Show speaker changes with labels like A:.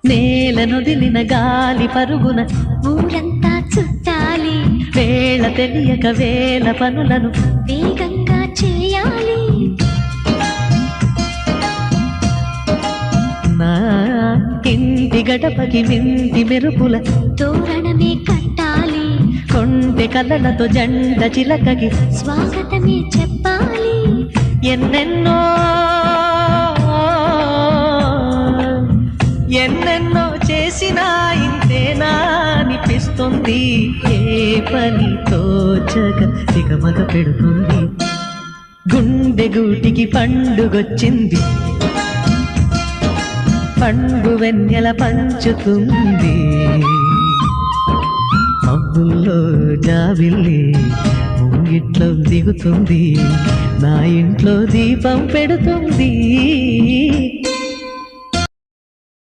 A: నేలనొదిలిన గాలి పరుగున
B: ఊరంతా చుట్టాలి,
A: వేళ తెలియక వేల పనులను
B: వేగంగా చేయాలి.
A: నా ఇంటి గడపకి మింటి మెరుపుల
B: తోరణమే కట్టాలి,
A: కొంటె కలలతో జంట చిలకకి
B: స్వాగతమే చెప్పాలి.
A: ఎన్నెన్నో ఎన్నెన్నో చేసినా ఇంతేనా అనిపిస్తుంది. ఏ పని తోచక దిగమగ పెడుతుంది. గుండె గూటికి పండుగొచ్చింది, పండు వెన్నెల పంచుతుంది. మబ్బుల్లో జాబిల్లి ముంగిట్లో దిగుతుంది, నా ఇంట్లో దీపం పెడుతుంది.